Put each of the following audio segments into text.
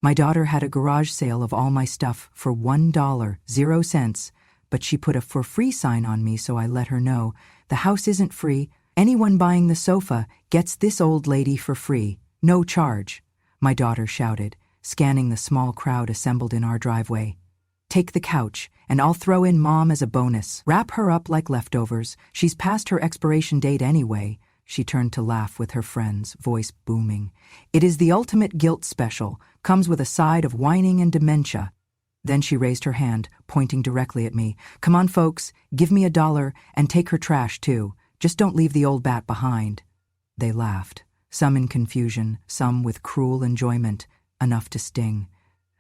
My daughter had a garage sale of all my stuff for $1.00, but she put a for free sign on me, so I let her know, the house isn't free. Anyone buying the sofa gets this old lady for free, no charge, my daughter shouted, scanning the small crowd assembled in our driveway. Take the couch, and I'll throw in Mom as a bonus. Wrap her up like leftovers. She's past her expiration date anyway. She turned to laugh with her friends, voice booming. It is the ultimate guilt special, comes with a side of whining and dementia. Then she raised her hand, pointing directly at me. Come on, folks, give me $1 and take her trash too. Just don't leave the old bat behind. They laughed, some in confusion, some with cruel enjoyment, enough to sting.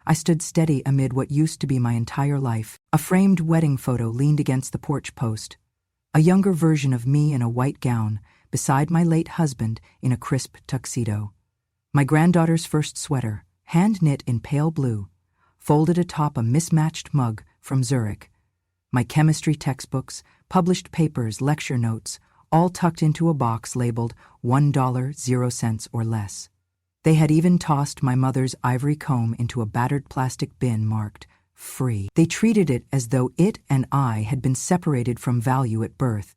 I stood steady amid what used to be my entire life. A framed wedding photo leaned against the porch post. A younger version of me in a white gown, beside my late husband in a crisp tuxedo. My granddaughter's first sweater, hand-knit in pale blue, folded atop a mismatched mug from Zurich. My chemistry textbooks, published papers, lecture notes, all tucked into a box labeled $1.00 or less. They had even tossed my mother's ivory comb into a battered plastic bin marked free. They treated it as though it and I had been separated from value at birth.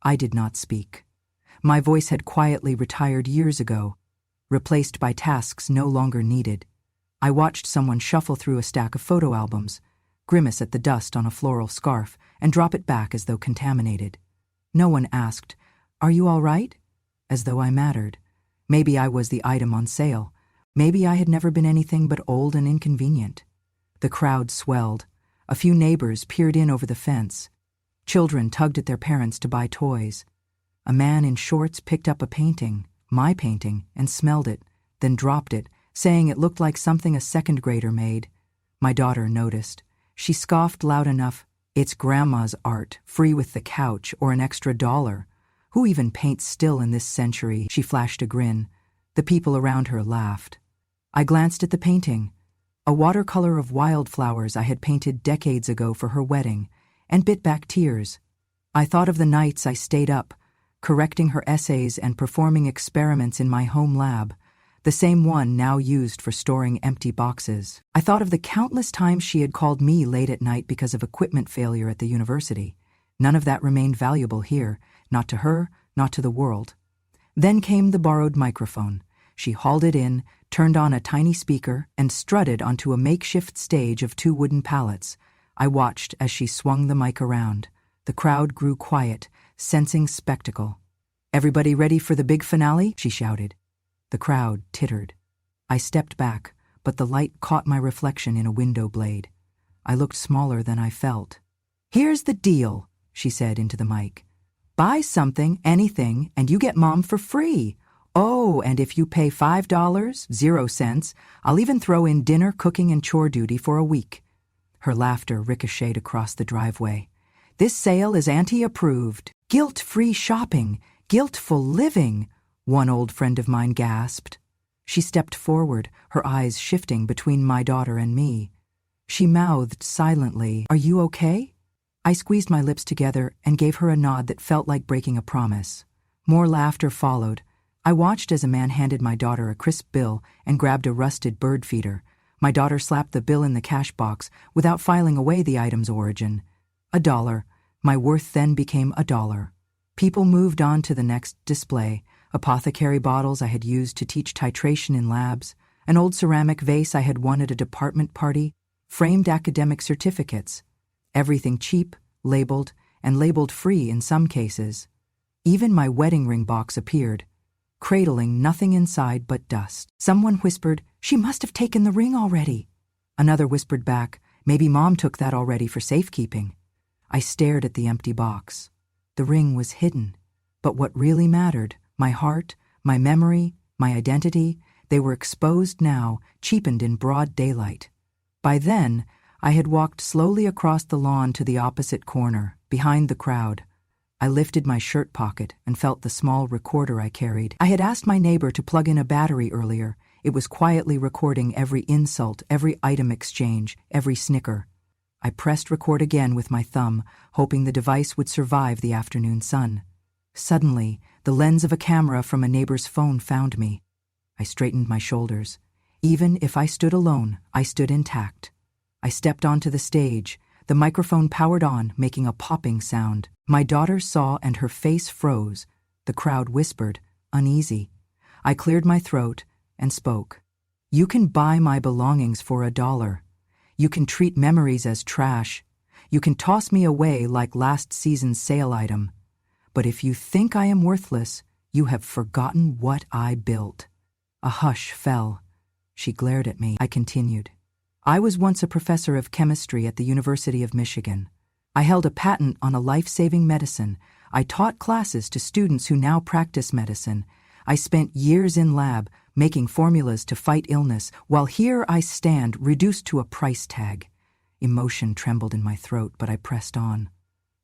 I did not speak. My voice had quietly retired years ago, replaced by tasks no longer needed. I watched someone shuffle through a stack of photo albums, grimace at the dust on a floral scarf, and drop it back as though contaminated. No one asked, "Are you all right?" As though I mattered. Maybe I was the item on sale. Maybe I had never been anything but old and inconvenient. The crowd swelled. A few neighbors peered in over the fence. Children tugged at their parents to buy toys. A man in shorts picked up a painting, my painting, and smelled it, then dropped it, saying it looked like something a second grader made. My daughter noticed. She scoffed loud enough, "It's Grandma's art, free with the couch or an extra $1. Who even paints still in this century?" She flashed a grin. The people around her laughed. I glanced at the painting, a watercolor of wildflowers I had painted decades ago for her wedding, and bit back tears. I thought of the nights I stayed up, correcting her essays and performing experiments in my home lab, the same one now used for storing empty boxes. I thought of the countless times she had called me late at night because of equipment failure at the university. None of that remained valuable here, not to her, not to the world. Then came the borrowed microphone. She hauled it in, turned on a tiny speaker, and strutted onto a makeshift stage of 2 wooden pallets. I watched as she swung the mic around. The crowd grew quiet, sensing spectacle. "Everybody ready for the big finale?" she shouted. The crowd tittered. I stepped back, but the light caught my reflection in a window blade. I looked smaller than I felt. "Here's the deal," she said into the mic. "Buy something, anything, and you get Mom for free. Oh, and if you pay $5.00, I'll even throw in dinner, cooking, and chore duty for a week." Her laughter ricocheted across the driveway. "This sale is auntie-approved. Guilt-free shopping, guiltful living," one old friend of mine gasped. She stepped forward, her eyes shifting between my daughter and me. She mouthed silently, "Are you okay?" I squeezed my lips together and gave her a nod that felt like breaking a promise. More laughter followed. I watched as a man handed my daughter a crisp bill and grabbed a rusted bird feeder. My daughter slapped the bill in the cash box without filing away the item's origin. $1. My worth then became $1. People moved on to the next display. Apothecary bottles I had used to teach titration in labs, an old ceramic vase I had won at a department party, framed academic certificates. Everything cheap, labeled, and labeled free in some cases. Even my wedding ring box appeared, cradling nothing inside but dust. Someone whispered, "She must have taken the ring already." Another whispered back, "Maybe Mom took that already for safekeeping." I stared at the empty box. The ring was hidden, but what really mattered, my heart, my memory, my identity, they were exposed now, cheapened in broad daylight. By then, I had walked slowly across the lawn to the opposite corner, behind the crowd. I lifted my shirt pocket and felt the small recorder I carried. I had asked my neighbor to plug in a battery earlier. It was quietly recording every insult, every item exchange, every snicker. I pressed record again with my thumb, hoping the device would survive the afternoon sun. Suddenly, the lens of a camera from a neighbor's phone found me. I straightened my shoulders. Even if I stood alone, I stood intact. I stepped onto the stage. The microphone powered on, making a popping sound. My daughter saw and her face froze. The crowd whispered, uneasy. I cleared my throat and spoke. You can buy my belongings for $1. You can treat memories as trash. You can toss me away like last season's sale item. But if you think I am worthless, you have forgotten what I built. A hush fell. She glared at me. I continued. I was once a professor of chemistry at the University of Michigan. I held a patent on a life-saving medicine. I taught classes to students who now practice medicine. I spent years in lab, making formulas to fight illness, while here I stand, reduced to a price tag. Emotion trembled in my throat, but I pressed on.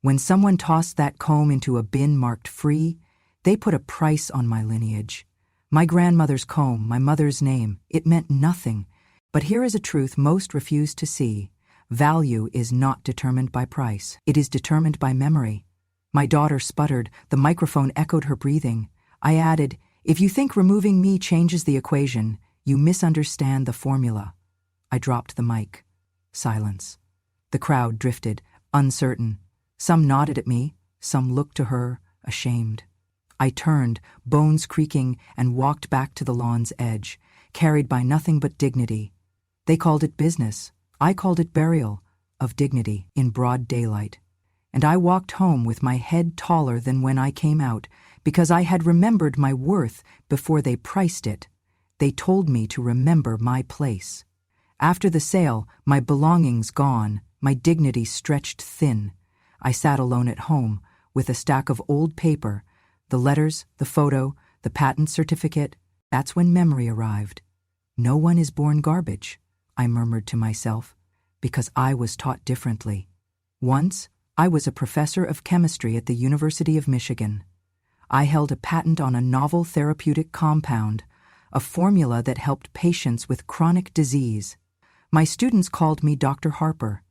When someone tossed that comb into a bin marked free, they put a price on my lineage. My grandmother's comb, my mother's name, it meant nothing. But here is a truth most refuse to see. Value is not determined by price. It is determined by memory. My daughter sputtered. The microphone echoed her breathing. I added, if you think removing me changes the equation, you misunderstand the formula. I dropped the mic. Silence. The crowd drifted, uncertain. Some nodded at me, some looked to her, ashamed. I turned, bones creaking, and walked back to the lawn's edge, carried by nothing but dignity. They called it business. I called it burial of dignity in broad daylight. And I walked home with my head taller than when I came out, because I had remembered my worth before they priced it. They told me to remember my place. After the sale, my belongings gone, my dignity stretched thin. I sat alone at home with a stack of old paper, the letters, the photo, the patent certificate. That's when memory arrived. No one is born garbage, I murmured to myself, because I was taught differently. Once, I was a professor of chemistry at the University of Michigan. I held a patent on a novel therapeutic compound, a formula that helped patients with chronic disease. My students called me Dr. Harper.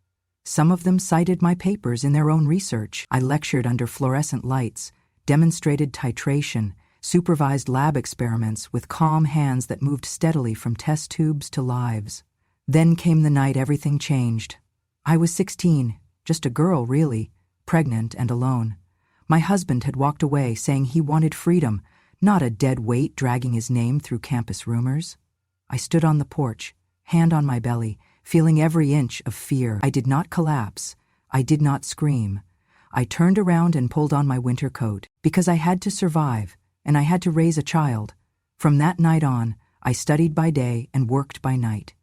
Some of them cited my papers in their own research. I lectured under fluorescent lights, demonstrated titration, supervised lab experiments with calm hands that moved steadily from test tubes to lives. Then came the night everything changed. I was 16, just a girl really, pregnant and alone. My husband had walked away saying he wanted freedom, not a dead weight dragging his name through campus rumors. I stood on the porch, hand on my belly, feeling every inch of fear. I did not collapse. I did not scream. I turned around and pulled on my winter coat, because I had to survive, and I had to raise a child. From that night on, I studied by day and worked by night.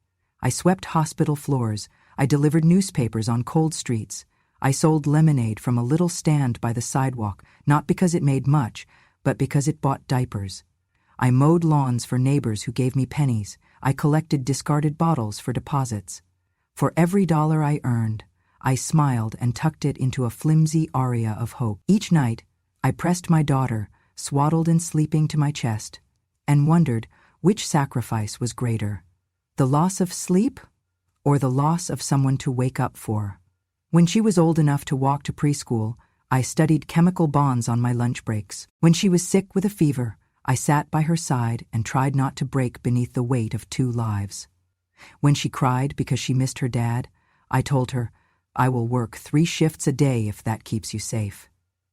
I swept hospital floors. I delivered newspapers on cold streets. I sold lemonade from a little stand by the sidewalk, not because it made much, but because it bought diapers. I mowed lawns for neighbors who gave me pennies. I collected discarded bottles for deposits. For every dollar I earned, I smiled and tucked it into a flimsy aria of hope. Each night, I pressed my daughter, swaddled and sleeping, to my chest, and wondered which sacrifice was greater, the loss of sleep or the loss of someone to wake up for. When she was old enough to walk to preschool, I studied chemical bonds on my lunch breaks. When she was sick with a fever, I sat by her side and tried not to break beneath the weight of 2 lives. When she cried because she missed her dad, I told her, I will work 3 shifts a day if that keeps you safe.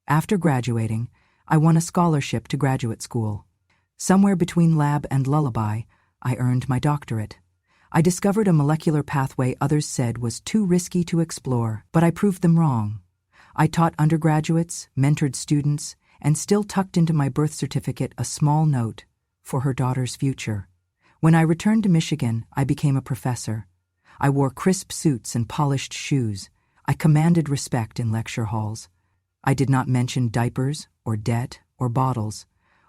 After graduating, I won a scholarship to graduate school. Somewhere between lab and lullaby, I earned my doctorate. I discovered a molecular pathway others said was too risky to explore, but I proved them wrong. I taught undergraduates, mentored students, and still tucked into my birth certificate a small note for her daughter's future. When I returned to Michigan, I became a professor. I wore crisp suits and polished shoes. I commanded respect in lecture halls. I did not mention diapers or debt or bottles,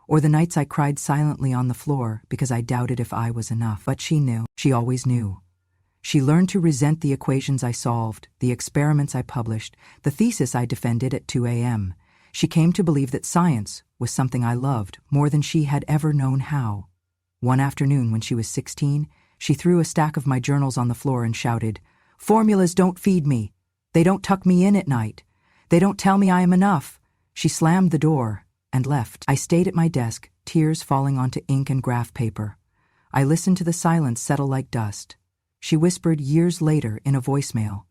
or the nights I cried silently on the floor because I doubted if I was enough. But she knew. She always knew. She learned to resent the equations I solved, the experiments I published, the thesis I defended at 2 a.m. She came to believe that science was something I loved more than she had ever known how. One afternoon when she was 16, she threw a stack of my journals on the floor and shouted, "Formulas don't feed me. They don't tuck me in at night. They don't tell me I am enough." She slammed the door and left. I stayed at my desk, tears falling onto ink and graph paper. I listened to the silence settle like dust. She whispered years later in a voicemail,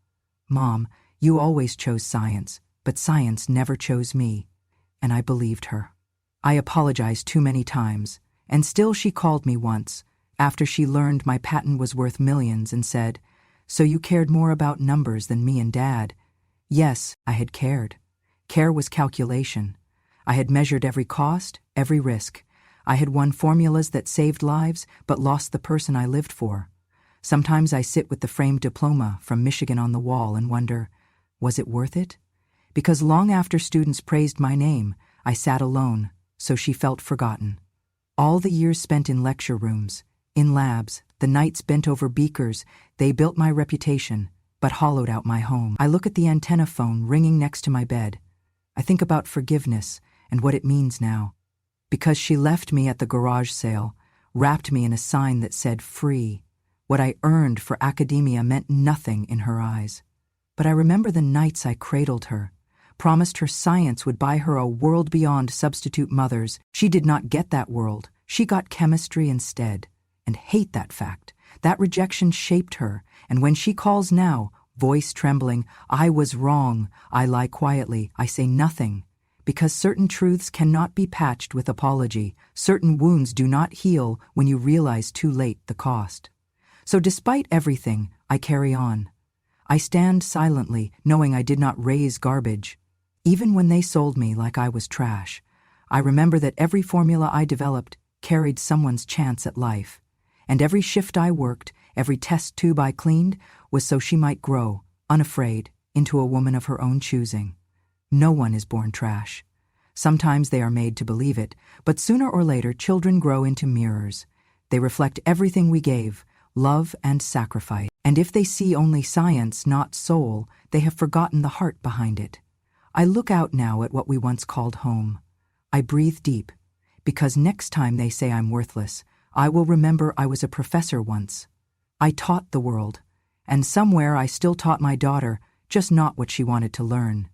"Mom, you always chose science, but science never chose me." And I believed her. I apologized too many times, and still she called me once, after she learned my patent was worth millions, and said, "So you cared more about numbers than me and Dad?" Yes, I had cared. Care was calculation. I had measured every cost, every risk. I had won formulas that saved lives, but lost the person I lived for. Sometimes I sit with the framed diploma from Michigan on the wall and wonder, was it worth it? Because long after students praised my name, I sat alone, so she felt forgotten. All the years spent in lecture rooms, in labs, the nights bent over beakers, they built my reputation, but hollowed out my home. I look at the antenna phone ringing next to my bed. I think about forgiveness and what it means now. Because she left me at the garage sale, wrapped me in a sign that said free. What I earned for academia meant nothing in her eyes. But I remember the nights I cradled her, promised her science would buy her a world beyond substitute mothers. She did not get that world. She got chemistry instead. And hate that fact. That rejection shaped her, and when she calls now, voice trembling, I was wrong, I lie quietly, I say nothing. Because certain truths cannot be patched with apology, certain wounds do not heal when you realize too late the cost. So despite everything, I carry on. I stand silently, knowing I did not raise garbage. Even when they sold me like I was trash, I remember that every formula I developed carried someone's chance at life. And every shift I worked, every test tube I cleaned, was so she might grow, unafraid, into a woman of her own choosing. No one is born trash. Sometimes they are made to believe it, but sooner or later children grow into mirrors. They reflect everything we gave, love and sacrifice. And if they see only science, not soul, they have forgotten the heart behind it. I look out now at what we once called home. I breathe deep, because next time they say I'm worthless, I will remember I was a professor once. I taught the world, and somewhere I still taught my daughter, just not what she wanted to learn.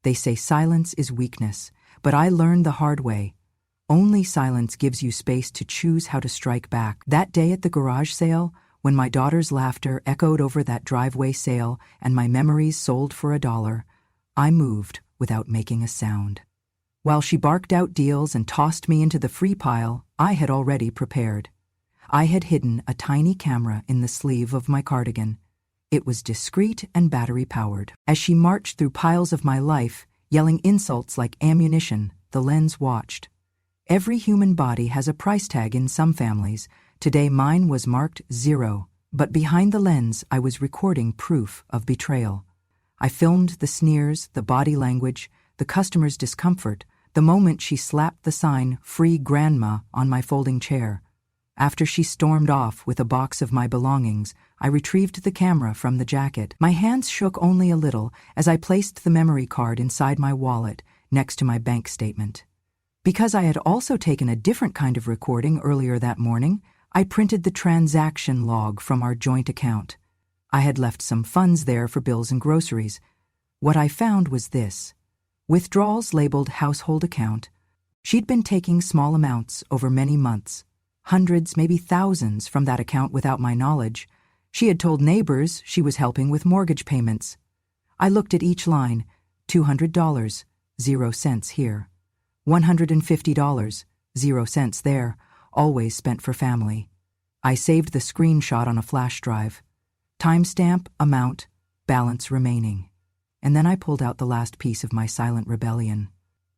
They say silence is weakness, but I learned the hard way. Only silence gives you space to choose how to strike back. That day at the garage sale, when my daughter's laughter echoed over that driveway sale and my memories sold for $1, I moved without making a sound. While she barked out deals and tossed me into the free pile, I had already prepared. I had hidden a tiny camera in the sleeve of my cardigan. It was discreet and battery-powered. As she marched through piles of my life, yelling insults like ammunition, the lens watched. Every human body has a price tag in some families. Today mine was marked 0, but behind the lens I was recording proof of betrayal. I filmed the sneers, the body language, the customer's discomfort, the moment she slapped the sign, "Free Grandma," on my folding chair. After she stormed off with a box of my belongings, I retrieved the camera from the jacket. My hands shook only a little as I placed the memory card inside my wallet next to my bank statement. Because I had also taken a different kind of recording earlier that morning, I printed the transaction log from our joint account. I had left some funds there for bills and groceries. What I found was this: withdrawals labeled household account. She'd been taking small amounts over many months. Hundreds, maybe thousands from that account without my knowledge. She had told neighbors she was helping with mortgage payments. I looked at each line. $200, 0 cents here. $150, 0 cents there, always spent for family. I saved the screenshot on a flash drive. Timestamp, amount, balance remaining. And then I pulled out the last piece of my silent rebellion.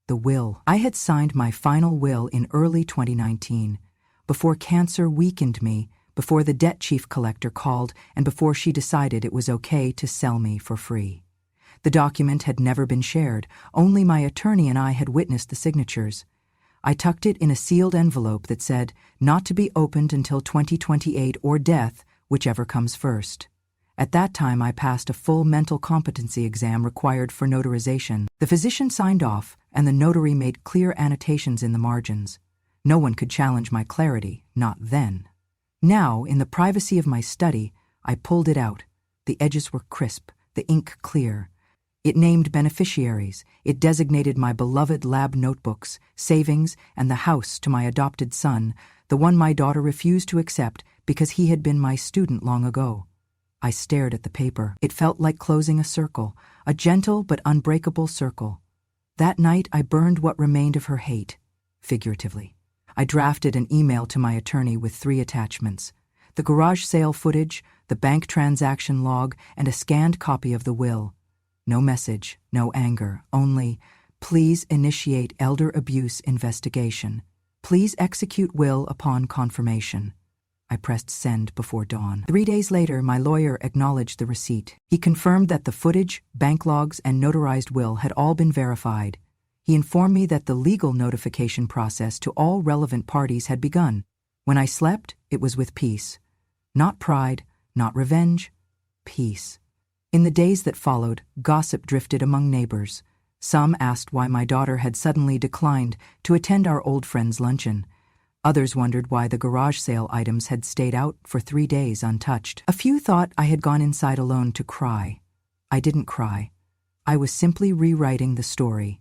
The will. I had signed my final will in early 2019. Before cancer weakened me, before the debt chief collector called, and before she decided it was okay to sell me for free. The document had never been shared. Only my attorney and I had witnessed the signatures. I tucked it in a sealed envelope that said, not to be opened until 2028 or death, whichever comes first. At that time, I passed a full mental competency exam required for notarization. The physician signed off, and the notary made clear annotations in the margins. No one could challenge my clarity, not then. Now, in the privacy of my study, I pulled it out. The edges were crisp, the ink clear. It named beneficiaries. It designated my beloved lab notebooks, savings, and the house to my adopted son, the one my daughter refused to accept because he had been my student long ago. I stared at the paper. It felt like closing a circle, a gentle but unbreakable circle. That night I burned what remained of her hate, figuratively. I drafted an email to my attorney with 3 attachments: the garage sale footage, the bank transaction log, and a scanned copy of the will. No message, no anger, only, please initiate elder abuse investigation. Please execute will upon confirmation. I pressed send before dawn. 3 days later, my lawyer acknowledged the receipt. He confirmed that the footage, bank logs, and notarized will had all been verified. He informed me that the legal notification process to all relevant parties had begun. When I slept, it was with peace. Not pride, not revenge, peace. In the days that followed, gossip drifted among neighbors. Some asked why my daughter had suddenly declined to attend our old friend's luncheon. Others wondered why the garage sale items had stayed out for 3 days untouched. A few thought I had gone inside alone to cry. I didn't cry. I was simply rewriting the story.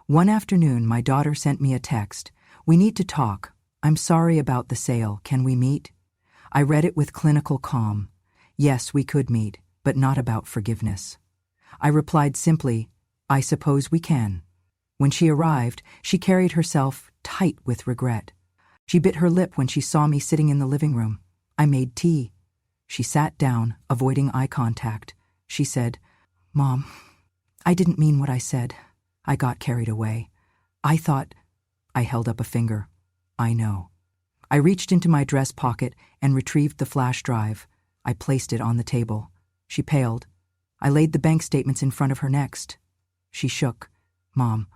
One afternoon, my daughter sent me a text. "We need to talk. I'm sorry about the sale. Can we meet?" I read it with clinical calm. Yes, we could meet, but not about forgiveness. I replied simply, "I suppose we can." When she arrived, she carried herself tight with regret. She bit her lip when she saw me sitting in the living room. I made tea. She sat down, avoiding eye contact. She said, "Mom, I didn't mean what I said. I got carried away. I thought—" I held up a finger. "I know." I reached into my dress pocket and retrieved the flash drive. I placed it on the table. She paled. I laid the bank statements in front of her next. She shook. "Mom,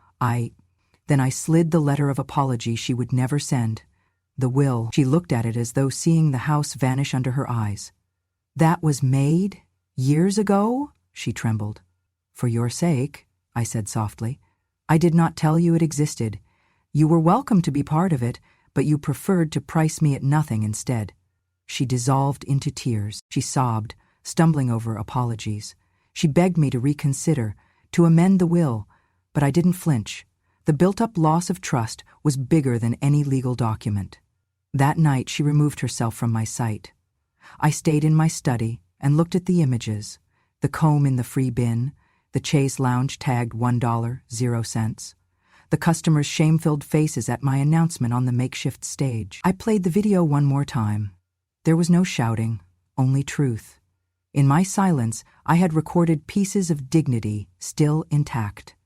Then I slid the letter of apology she would never send. The will. She looked at it as though seeing the house vanish under her eyes. "That was made? Years ago?" She trembled. "For your sake," I said softly. "I did not tell you it existed. You were welcome to be part of it, but you preferred to price me at nothing instead." She dissolved into tears. She sobbed, stumbling over apologies. She begged me to reconsider, to amend the will, but I didn't flinch. The built-up loss of trust was bigger than any legal document. That night she removed herself from my sight. I stayed in my study and looked at the images, the comb in the free bin, the Chase lounge tagged $1.00, the customers' shame-filled faces at my announcement on the makeshift stage. I played the video one more time. There was no shouting, only truth. In my silence, I had recorded pieces of dignity still intact.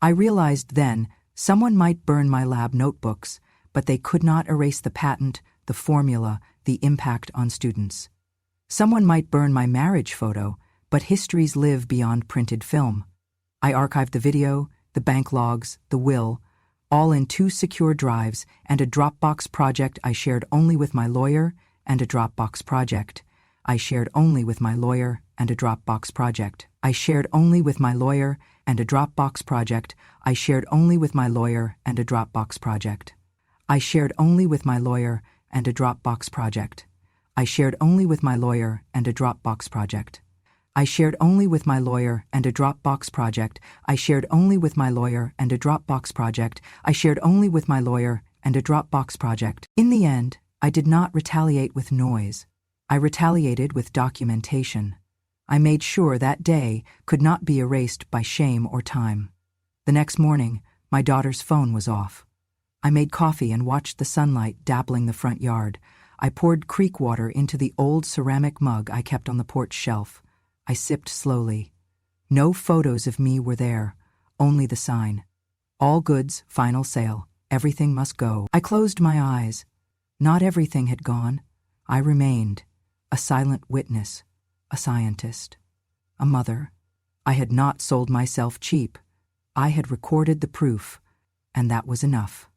I realized then someone might burn my lab notebooks, but they could not erase the patent, the formula, the impact on students. Someone might burn my marriage photo, but histories live beyond printed film. I archived the video, the bank logs, the will, all in 2 secure drives and a Dropbox project I shared only with my lawyer, and a Dropbox project I shared only with my lawyer, and a Dropbox project I shared only with my lawyer, and a Dropbox project I shared only with my lawyer, and a Dropbox project I shared only with my lawyer, and a Dropbox project I shared only with my lawyer, and a Dropbox project I shared only with my lawyer, and a Dropbox project I shared only with my lawyer, and a Dropbox project I shared only with my lawyer, and a Dropbox project. In the end, I did not retaliate with noise. I retaliated with documentation. I made sure that day could not be erased by shame or time. The next morning, my daughter's phone was off. I made coffee and watched the sunlight dappling the front yard. I poured creek water into the old ceramic mug I kept on the porch shelf. I sipped slowly. No photos of me were there, only the sign. All goods, final sale. Everything must go. I closed my eyes. Not everything had gone. I remained, a silent witness, a scientist, a mother. I had not sold myself cheap. I had recorded the proof, and that was enough.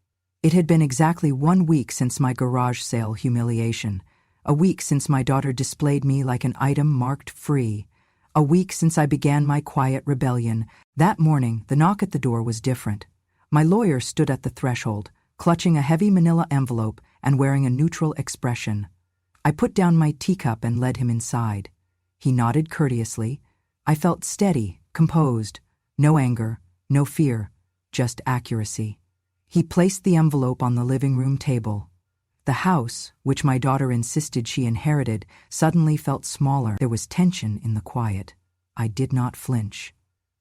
It had been exactly 1 week since my garage sale humiliation, a week since my daughter displayed me like an item marked free, a week since I began my quiet rebellion. That morning, the knock at the door was different. My lawyer stood at the threshold, clutching a heavy manila envelope and wearing a neutral expression. I put down my teacup and led him inside. He nodded courteously. I felt steady, composed, no anger, no fear, just accuracy. He placed the envelope on the living room table. The house, which my daughter insisted she inherited, suddenly felt smaller. There was tension in the quiet. I did not flinch.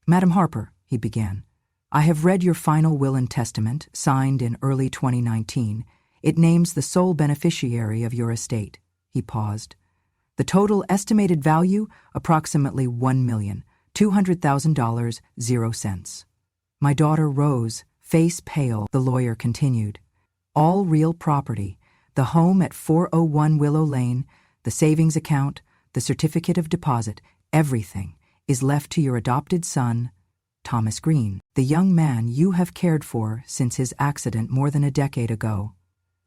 "Madam Harper," he began, "I have read your final will and testament, signed in early 2019. It names the sole beneficiary of your estate." He paused. "The total estimated value, approximately $1,200,000, 0 cents. My daughter rose, face pale. The lawyer continued. "All real property, the home at 401 Willow Lane, the savings account, the certificate of deposit, everything is left to your adopted son, Thomas Green, the young man you have cared for since his accident more than a decade ago."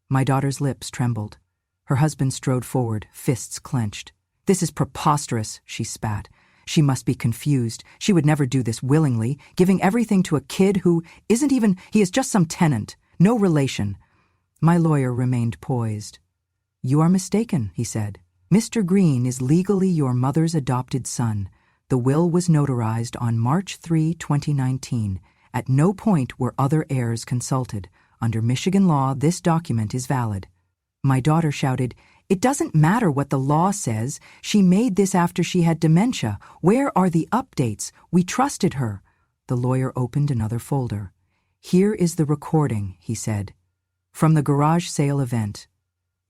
My daughter's lips trembled. Her husband strode forward, fists clenched. "This is preposterous," she spat. "She must be confused. She would never do this willingly, giving everything to a kid who isn't even, he is just some tenant, no relation." My lawyer remained poised. "You are mistaken," he said. "Mr. Green is legally your mother's adopted son. The will was notarized on March 3, 2019. At no point were other heirs consulted. Under Michigan law, this document is valid." My daughter shouted, "It doesn't matter what the law says. She made this after she had dementia. Where are the updates? We trusted her." The lawyer opened another folder. "Here is the recording," he said. "From the garage sale event.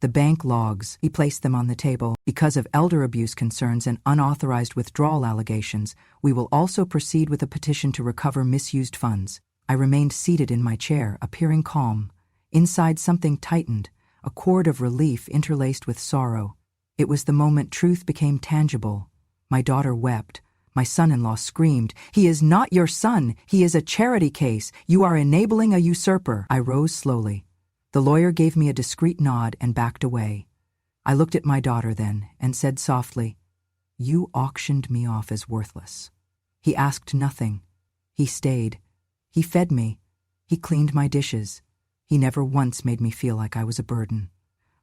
The bank logs." He placed them on the table. "Because of elder abuse concerns and unauthorized withdrawal allegations, we will also proceed with a petition to recover misused funds." I remained seated in my chair, appearing calm. Inside, something tightened, a cord of relief interlaced with sorrow. It was the moment truth became tangible. My daughter wept. My son-in-law screamed, "He is not your son. He is a charity case. You are enabling a usurper." I rose slowly. The lawyer gave me a discreet nod and backed away. I looked at my daughter then and said softly, "You auctioned me off as worthless." He asked nothing. He stayed. He fed me. He cleaned my dishes. He never once made me feel like I was a burden.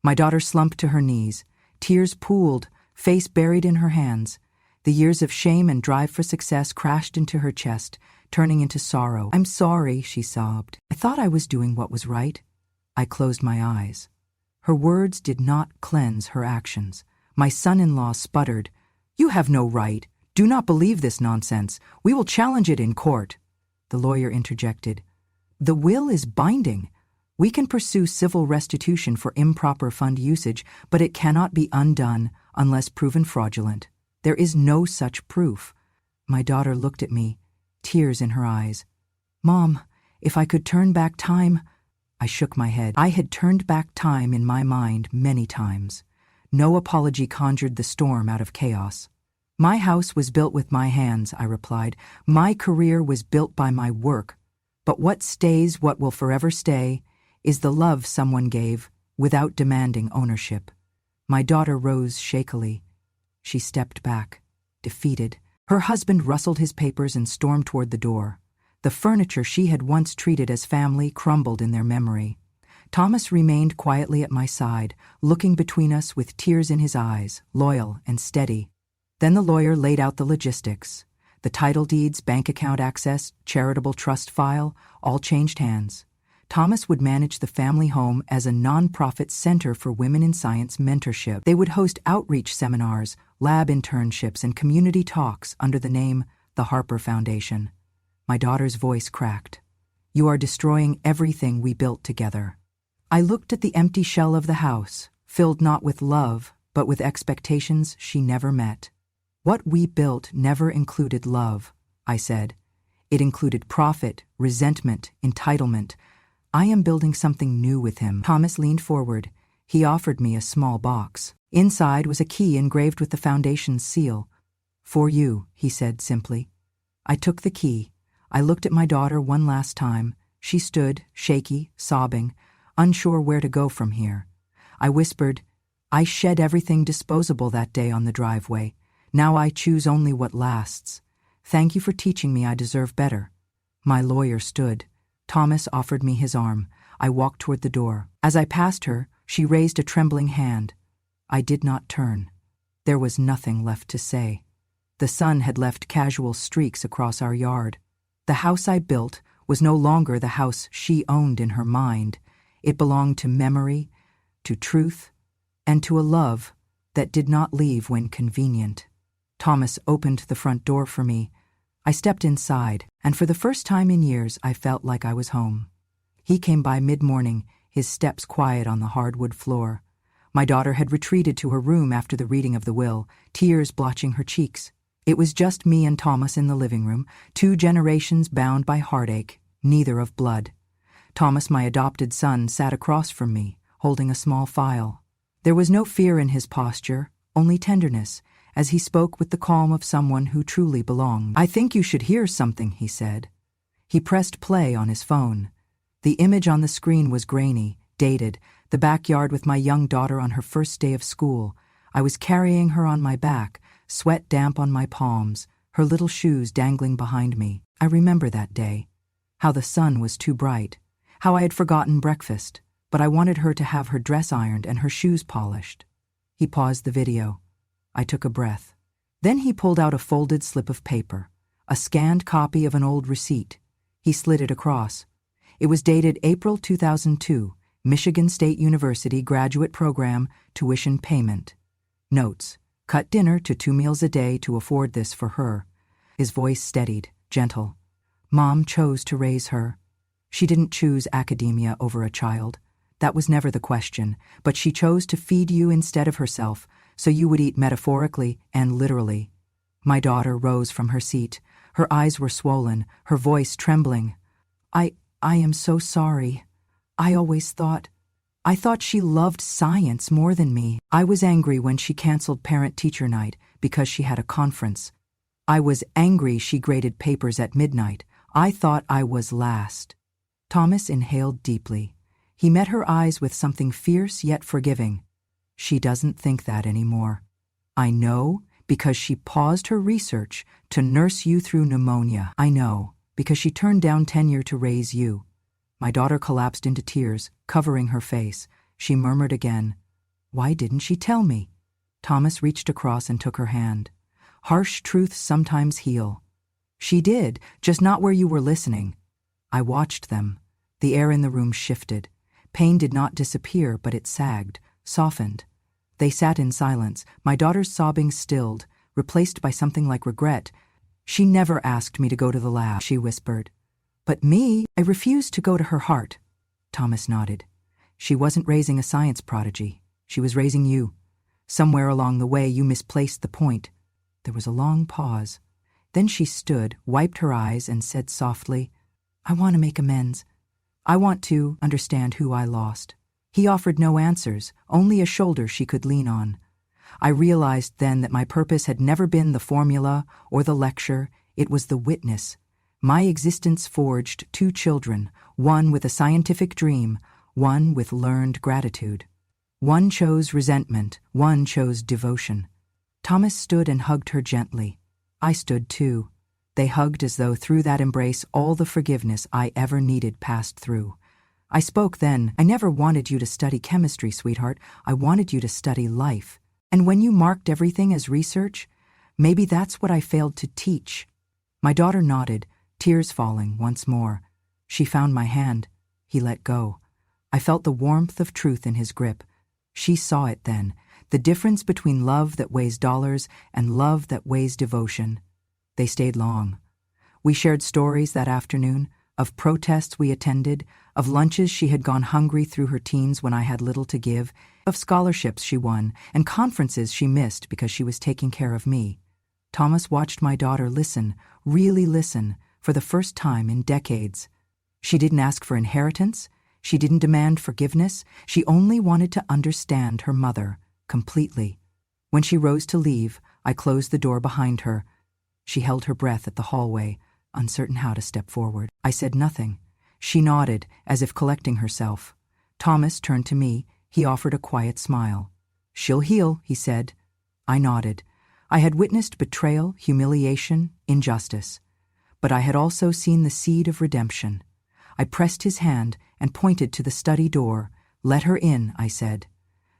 My daughter slumped to her knees. Tears pooled, face buried in her hands. The years of shame and drive for success crashed into her chest, turning into sorrow. "I'm sorry," she sobbed. "I thought I was doing what was right." I closed my eyes. Her words did not cleanse her actions. My son-in-law sputtered, "You have no right. Do not believe this nonsense. We will challenge it in court." The lawyer interjected, "The will is binding. We can pursue civil restitution for improper fund usage, but it cannot be undone unless proven fraudulent. There is no such proof." My daughter looked at me, tears in her eyes. "Mom, if I could turn back time—" I shook my head. I had turned back time in my mind many times. No apology conjured the storm out of chaos. "My house was built with my hands," I replied. "My career was built by my work. But what stays, what will forever stay, is the love someone gave without demanding ownership." My daughter rose shakily. She stepped back, defeated. Her husband rustled his papers and stormed toward the door. The furniture she had once treated as family crumbled in their memory. Thomas remained quietly at my side, looking between us with tears in his eyes, loyal and steady. Then the lawyer laid out the logistics. The title deeds, bank account access, charitable trust file, all changed hands. Thomas would manage the family home as a non-profit center for women in science mentorship. They would host outreach seminars, lab internships, and community talks under the name the Harper Foundation. My daughter's voice cracked. "You are destroying everything we built together." I looked at the empty shell of the house, filled not with love, but with expectations she never met. "What we built never included love," I said. "It included profit, resentment, entitlement. I am building something new with him." Thomas leaned forward. He offered me a small box. Inside was a key engraved with the foundation's seal. "For you," he said simply. I took the key. I looked at my daughter one last time. She stood, shaky, sobbing, unsure where to go from here. I whispered, "I shed everything disposable that day on the driveway. Now I choose only what lasts. Thank you for teaching me I deserve better." My lawyer stood. Thomas offered me his arm. I walked toward the door. As I passed her, she raised a trembling hand. I did not turn. There was nothing left to say. The sun had left casual streaks across our yard. The house I built was no longer the house she owned in her mind. It belonged to memory, to truth, and to a love that did not leave when convenient. Thomas opened the front door for me. I stepped inside, and for the first time in years I felt like I was home. He came by mid-morning, his steps quiet on the hardwood floor. My daughter had retreated to her room after the reading of the will, tears blotching her cheeks. It was just me and Thomas in the living room, 2 generations bound by heartache, neither of blood. Thomas, my adopted son, sat across from me, holding a small file. There was no fear in his posture, only tenderness, as he spoke with the calm of someone who truly belonged. "I think you should hear something," he said. He pressed play on his phone. The image on the screen was grainy, dated, the backyard with my young daughter on her first day of school. I was carrying her on my back, sweat damp on my palms, her little shoes dangling behind me. I remember that day. How the sun was too bright. How I had forgotten breakfast, but I wanted her to have her dress ironed and her shoes polished. He paused the video. I took a breath. Then he pulled out a folded slip of paper, a scanned copy of an old receipt. He slid it across. It was dated April 2002, Michigan State University Graduate Program, tuition payment. Notes: cut dinner to 2 meals a day to afford this for her. His voice steadied, gentle. Mom chose to raise her. She didn't choose academia over a child. That was never the question, but she chose to feed you instead of herself, so you would eat metaphorically and literally. My daughter rose from her seat. Her eyes were swollen, her voice trembling. I am so sorry. I thought she loved science more than me. I was angry when she canceled parent-teacher night because she had a conference. I was angry she graded papers at midnight. I thought I was last. Thomas inhaled deeply. He met her eyes with something fierce yet forgiving. She doesn't think that anymore. I know, because she paused her research to nurse you through pneumonia. I know, because she turned down tenure to raise you. My daughter collapsed into tears, covering her face. She murmured again, "Why didn't she tell me?" Thomas reached across and took her hand. Harsh truths sometimes heal. She did, just not where you were listening. I watched them. The air in the room shifted. Pain did not disappear, but it sagged, softened. They sat in silence, my daughter's sobbing stilled, replaced by something like regret. "She never asked me to go to the lab," she whispered. "But me, I refused to go to her heart." Thomas nodded. "She wasn't raising a science prodigy. She was raising you. Somewhere along the way you misplaced the point." There was a long pause. Then she stood, wiped her eyes, and said softly, "I want to make amends. I want to understand who I lost." He offered no answers, only a shoulder she could lean on. I realized then that my purpose had never been the formula or the lecture, it was the witness. My existence forged 2 children, one with a scientific dream, one with learned gratitude. One chose resentment, one chose devotion. Thomas stood and hugged her gently. I stood too. They hugged as though through that embrace all the forgiveness I ever needed passed through. I spoke then. "I never wanted you to study chemistry, sweetheart. I wanted you to study life. And when you marked everything as research, maybe that's what I failed to teach." My daughter nodded, tears falling once more. She found my hand. He let go. I felt the warmth of truth in his grip. She saw it then, the difference between love that weighs dollars and love that weighs devotion. They stayed long. We shared stories that afternoon, of protests we attended, of lunches she had gone hungry through her teens when I had little to give, of scholarships she won, and conferences she missed because she was taking care of me. Thomas watched my daughter listen, really listen, for the first time in decades. She didn't ask for inheritance. She didn't demand forgiveness. She only wanted to understand her mother, completely. When she rose to leave, I closed the door behind her. She held her breath at the hallway, uncertain how to step forward. I said nothing. She nodded, as if collecting herself. Thomas turned to me. He offered a quiet smile. "She'll heal," he said. I nodded. I had witnessed betrayal, humiliation, injustice. But I had also seen the seed of redemption. I pressed his hand and pointed to the study door. "Let her in," I said.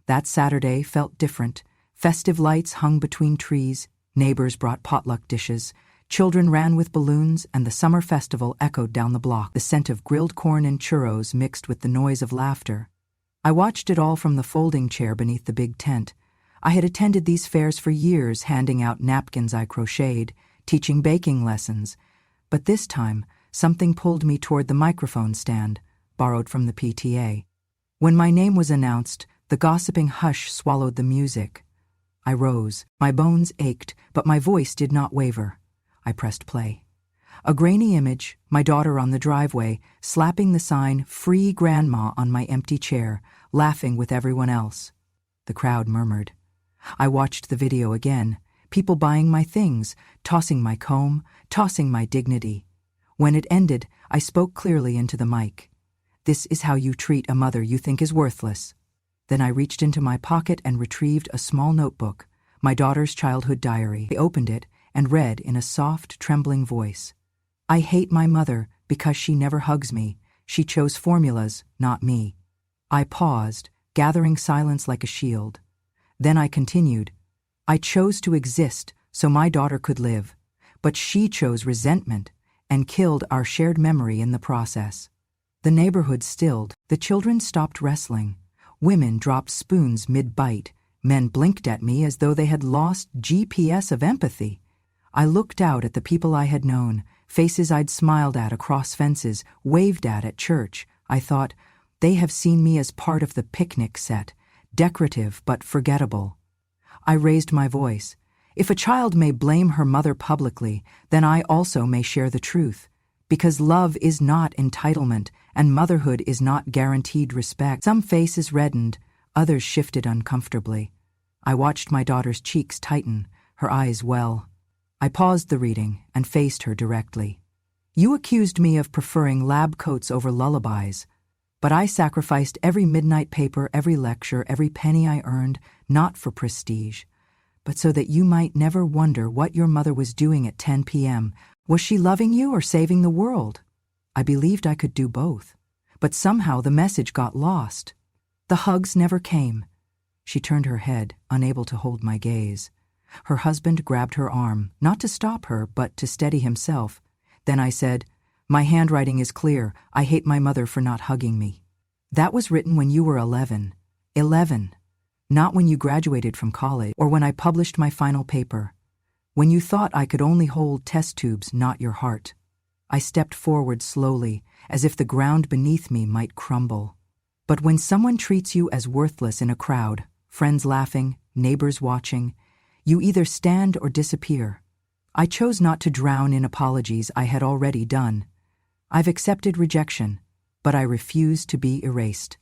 That Saturday felt different. Festive lights hung between trees. Neighbors brought potluck dishes. Children ran with balloons, and the summer festival echoed down the block, the scent of grilled corn and churros mixed with the noise of laughter. I watched it all from the folding chair beneath the big tent. I had attended these fairs for years, handing out napkins I crocheted, teaching baking lessons. But this time, something pulled me toward the microphone stand, borrowed from the PTA. When my name was announced, the gossiping hush swallowed the music. I rose. My bones ached, but my voice did not waver. I pressed play. A grainy image, my daughter on the driveway, slapping the sign "Free Grandma" on my empty chair, laughing with everyone else. The crowd murmured. I watched the video again, people buying my things, tossing my comb, tossing my dignity. When it ended, I spoke clearly into the mic. "This is how you treat a mother you think is worthless." Then I reached into my pocket and retrieved a small notebook, my daughter's childhood diary. I opened it and read in a soft, trembling voice. "I hate my mother because she never hugs me. She chose formulas, not me." I paused, gathering silence like a shield. Then I continued. "I chose to exist so my daughter could live, but she chose resentment and killed our shared memory in the process." The neighborhood stilled. The children stopped wrestling. Women dropped spoons mid-bite. Men blinked at me as though they had lost GPS of empathy. I looked out at the people I had known, faces I'd smiled at across fences, waved at church. I thought, they have seen me as part of the picnic set, decorative but forgettable. I raised my voice. If a child may blame her mother publicly, then I also may share the truth. Because love is not entitlement, and motherhood is not guaranteed respect. Some faces reddened, others shifted uncomfortably. I watched my daughter's cheeks tighten, her eyes well. I paused the reading and faced her directly. "You accused me of preferring lab coats over lullabies, but I sacrificed every midnight paper, every lecture, every penny I earned, not for prestige, but so that you might never wonder what your mother was doing at 10 p.m. Was she loving you or saving the world?" I believed I could do both, but somehow the message got lost. The hugs never came. She turned her head, unable to hold my gaze. Her husband grabbed her arm, not to stop her, but to steady himself. Then I said, "My handwriting is clear. I hate my mother for not hugging me." "That was written when you were 11. 11. Not when you graduated from college or when I published my final paper. When you thought I could only hold test tubes, not your heart." I stepped forward slowly, as if the ground beneath me might crumble. But when someone treats you as worthless in a crowd, friends laughing, neighbors watching, you either stand or disappear. I chose not to drown in apologies I had already done. I've accepted rejection, but I refuse to be erased.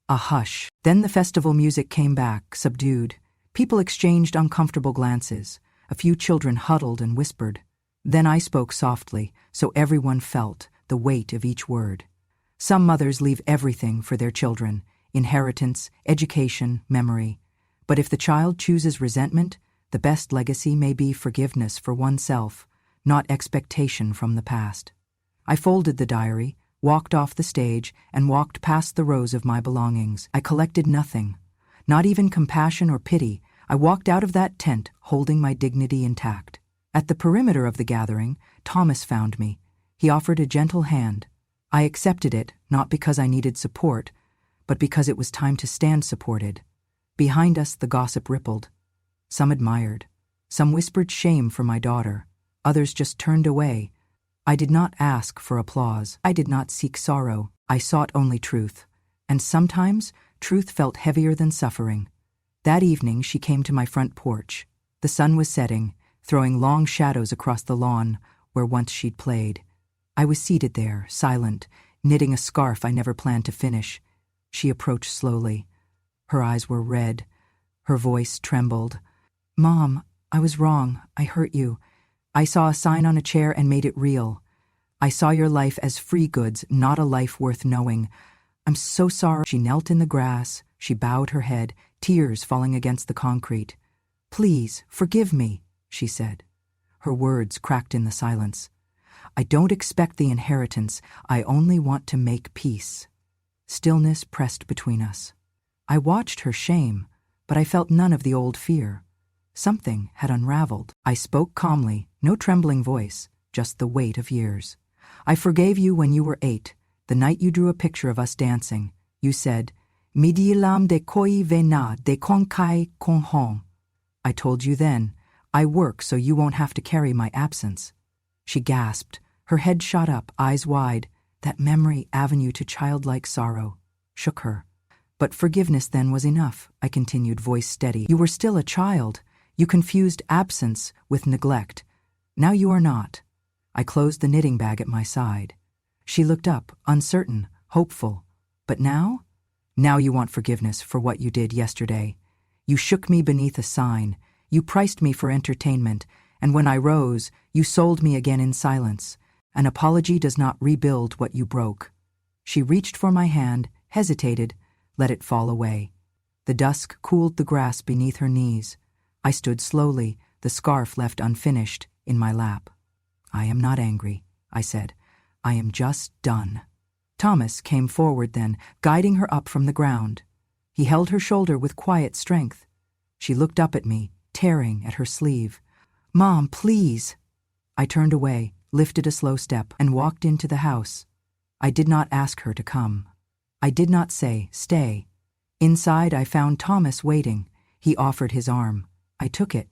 A hush. Then the festival music came back, subdued. People exchanged uncomfortable glances. A few children huddled and whispered. Then I spoke softly, so everyone felt the weight of each word. Some mothers leave everything for their children: inheritance, education, memory. But if the child chooses resentment, the best legacy may be forgiveness for oneself, not expectation from the past. I folded the diary, walked off the stage, and walked past the rows of my belongings. I collected nothing, not even compassion or pity. I walked out of that tent, holding my dignity intact. At the perimeter of the gathering, Thomas found me. He offered a gentle hand. I accepted it, not because I needed support, but because it was time to stand supported. Behind us, the gossip rippled. Some admired. Some whispered shame for my daughter. Others just turned away. I did not ask for applause. I did not seek sorrow. I sought only truth. And sometimes, truth felt heavier than suffering. That evening, she came to my front porch. The sun was setting, throwing long shadows across the lawn where once she'd played. I was seated there, silent, knitting a scarf I never planned to finish. She approached slowly. Her eyes were red. Her voice trembled. "Mom, I was wrong. I hurt you. I saw a sign on a chair and made it real. I saw your life as free goods, not a life worth knowing. I'm so sorry." She knelt in the grass. She bowed her head, tears falling against the concrete. "Please, forgive me," she said. Her words cracked in the silence. "I don't expect the inheritance. I only want to make peace." Stillness pressed between us. I watched her shame, but I felt none of the old fear. Something had unraveled. I spoke calmly, no trembling voice, just the weight of years. "I forgave you when you were 8, the night you drew a picture of us dancing. You said, Midilam de koi vena de konkai konghong. I told you then, I work so you won't have to carry my absence. She gasped, her head shot up, eyes wide. That memory avenue to childlike sorrow shook her. But forgiveness then was enough, I continued, voice steady. You were still a child. You confused absence with neglect. Now you are not. I closed the knitting bag at my side. She looked up, uncertain, hopeful. But now? Now you want forgiveness for what you did yesterday. You shook me beneath a sign. You priced me for entertainment. And when I rose, you sold me again in silence. An apology does not rebuild what you broke. She reached for my hand, hesitated, let it fall away. The dusk cooled the grass beneath her knees. I stood slowly, the scarf left unfinished, in my lap. I am not angry, I said. I am just done. Thomas came forward then, guiding her up from the ground. He held her shoulder with quiet strength. She looked up at me, tearing at her sleeve. Mom, please. I turned away, lifted a slow step, and walked into the house. I did not ask her to come. I did not say, stay. Inside, I found Thomas waiting. He offered his arm. I took it.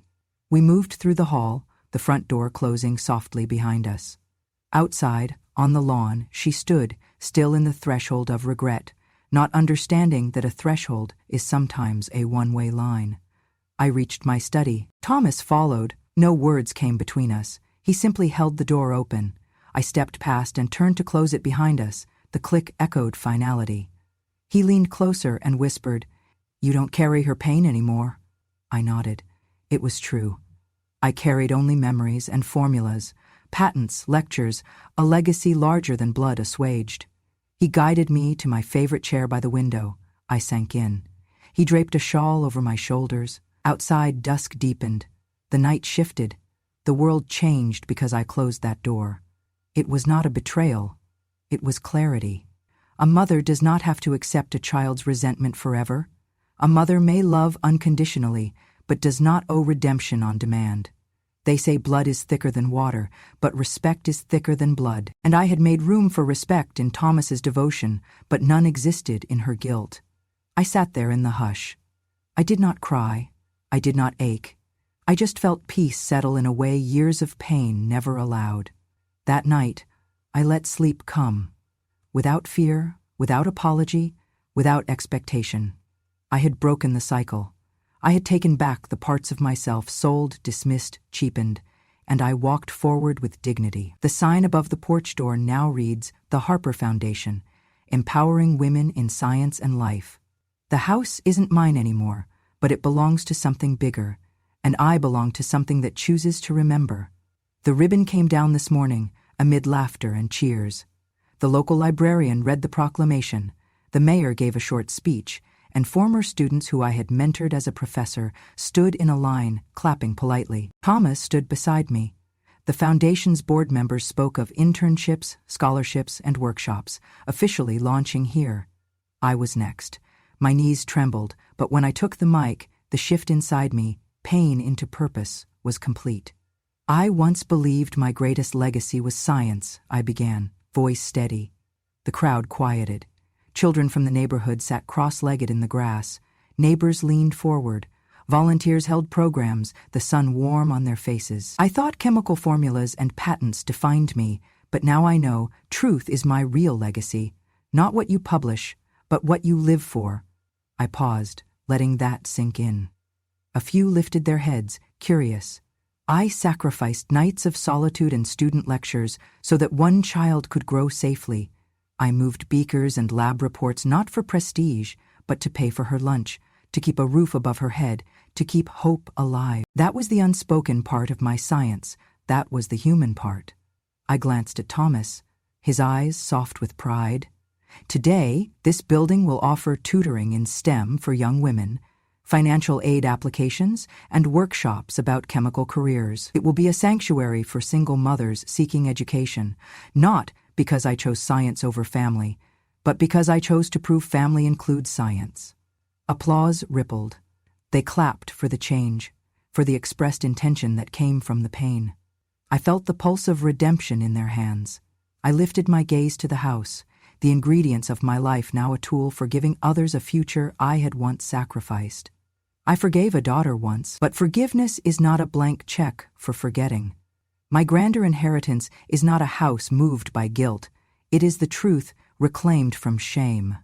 We moved through the hall, the front door closing softly behind us. Outside, on the lawn, she stood, still in the threshold of regret, not understanding that a threshold is sometimes a one-way line. I reached my study. Thomas followed. No words came between us. He simply held the door open. I stepped past and turned to close it behind us. The click echoed finality. He leaned closer and whispered, "You don't carry her pain anymore." I nodded. It was true. I carried only memories and formulas, patents, lectures, a legacy larger than blood assuaged. He guided me to my favorite chair by the window. I sank in. He draped a shawl over my shoulders. Outside, dusk deepened. The night shifted. The world changed because I closed that door. It was not a betrayal. It was clarity. A mother does not have to accept a child's resentment forever. A mother may love unconditionally, but does not owe redemption on demand. They say blood is thicker than water, but respect is thicker than blood. And I had made room for respect in Thomas's devotion, but none existed in her guilt. I sat there in the hush. I did not cry. I did not ache. I just felt peace settle in a way years of pain never allowed. That night, I let sleep come. Without fear, without apology, without expectation. I had broken the cycle. I had taken back the parts of myself sold, dismissed, cheapened, and I walked forward with dignity. The sign above the porch door now reads, "The Harper Foundation, Empowering Women in Science and Life." The house isn't mine anymore, but it belongs to something bigger, and I belong to something that chooses to remember. The ribbon came down this morning, amid laughter and cheers. The local librarian read the proclamation, the mayor gave a short speech, and former students who I had mentored as a professor stood in a line, clapping politely. Thomas stood beside me. The foundation's board members spoke of internships, scholarships, and workshops, officially launching here. I was next. My knees trembled, but when I took the mic, the shift inside me, pain into purpose, was complete. I once believed my greatest legacy was science, I began, voice steady. The crowd quieted. Children from the neighborhood sat cross-legged in the grass. Neighbors leaned forward. Volunteers held programs, the sun warm on their faces. I thought chemical formulas and patents defined me, but now I know truth is my real legacy. Not what you publish, but what you live for. I paused, letting that sink in. A few lifted their heads, curious. I sacrificed nights of solitude and student lectures so that one child could grow safely. I moved beakers and lab reports not for prestige, but to pay for her lunch, to keep a roof above her head, to keep hope alive. That was the unspoken part of my science. That was the human part. I glanced at Thomas, his eyes soft with pride. Today, this building will offer tutoring in STEM for young women, financial aid applications, and workshops about chemical careers. It will be a sanctuary for single mothers seeking education, not because I chose science over family, but because I chose to prove family includes science. Applause rippled. They clapped for the change, for the expressed intention that came from the pain. I felt the pulse of redemption in their hands. I lifted my gaze to the house. the ingredients of my life now a tool for giving others a future I had once sacrificed. I forgave a daughter once, but forgiveness is not a blank check for forgetting. My grander inheritance is not a house moved by guilt. It is the truth reclaimed from shame.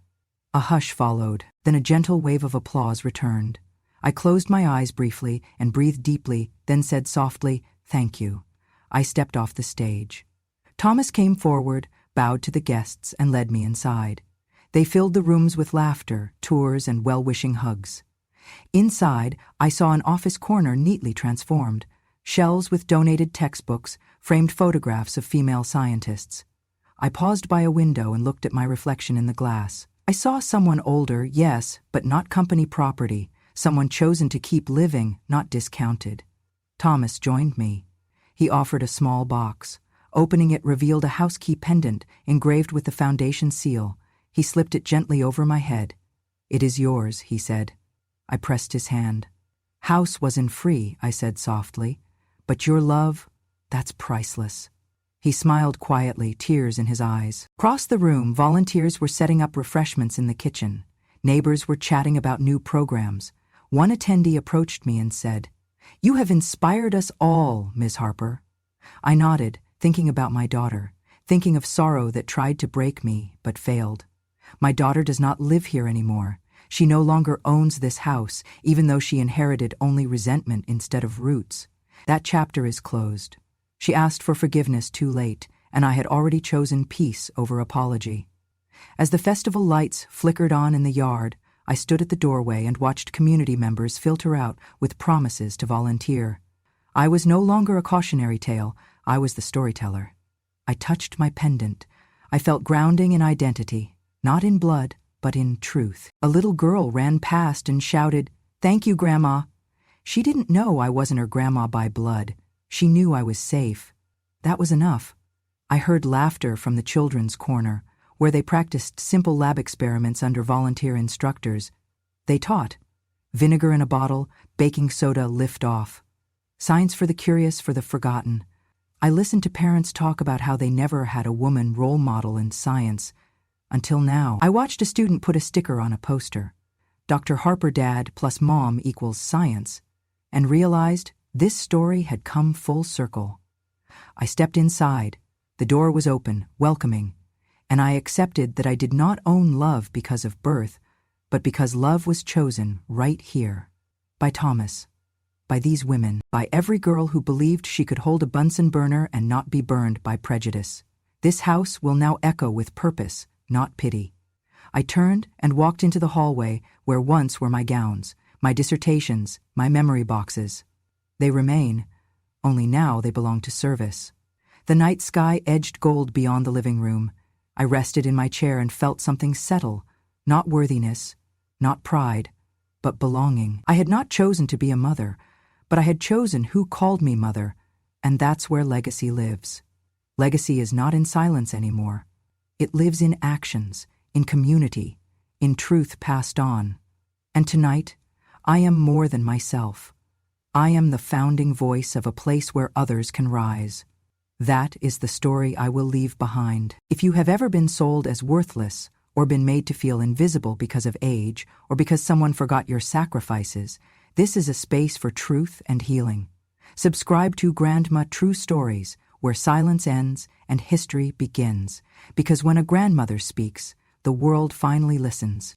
A hush followed, then a gentle wave of applause returned. I closed my eyes briefly and breathed deeply, then said softly, "Thank you." I stepped off the stage. Thomas came forward, bowed to the guests, and led me inside. They filled the rooms with laughter, tours, and well-wishing hugs. Inside, I saw an office corner neatly transformed, shelves with donated textbooks, framed photographs of female scientists. I paused by a window and looked at my reflection in the glass. I saw someone older, yes, but not company property, someone chosen to keep living, not discounted. Thomas joined me. He offered a small box. Opening it revealed a house key pendant engraved with the foundation seal. He slipped it gently over my head. "It is yours," he said. I pressed his hand. "House wasn't free," I said softly. "But your love, that's priceless." He smiled quietly, tears in his eyes. Across the room, volunteers were setting up refreshments in the kitchen. Neighbors were chatting about new programs. One attendee approached me and said, "You have inspired us all, Ms. Harper." I nodded, thinking about my daughter, thinking of sorrow that tried to break me but failed. My daughter does not live here anymore. She no longer owns this house, even though she inherited only resentment instead of roots. That chapter is closed. She asked for forgiveness too late, and I had already chosen peace over apology. As the festival lights flickered on in the yard, I stood at the doorway and watched community members filter out with promises to volunteer. I was no longer a cautionary tale, I was the storyteller. I touched my pendant. I felt grounding in identity, not in blood, but in truth. A little girl ran past and shouted, "Thank you, Grandma." She didn't know I wasn't her grandma by blood. She knew I was safe. That was enough. I heard laughter from the children's corner, where they practiced simple lab experiments under volunteer instructors. They taught. Vinegar in a bottle, baking soda lift off. Science for the curious, for the forgotten. I listened to parents talk about how they never had a woman role model in science. Until now, I watched a student put a sticker on a poster. Dr. Harper Dad plus Mom equals science, and realized this story had come full circle. I stepped inside. The door was open, welcoming, and I accepted that I did not own love because of birth, but because love was chosen right here. By Thomas. By these women. By every girl who believed she could hold a Bunsen burner and not be burned by prejudice. This house will now echo with purpose, not pity. I turned and walked into the hallway where once were my gowns, my dissertations, my memory boxes. They remain, only now they belong to service. The night sky edged gold beyond the living room. I rested in my chair and felt something settle, not worthiness, not pride, but belonging. I had not chosen to be a mother, but I had chosen who called me mother, and that's where legacy lives. Legacy is not in silence anymore. It lives in actions, in community, in truth passed on. And tonight, I am more than myself. I am the founding voice of a place where others can rise. That is the story I will leave behind. If you have ever been sold as worthless, or been made to feel invisible because of age, or because someone forgot your sacrifices, this is a space for truth and healing. Subscribe to Grandma True Stories, where silence ends and history begins. Because when a grandmother speaks, the world finally listens.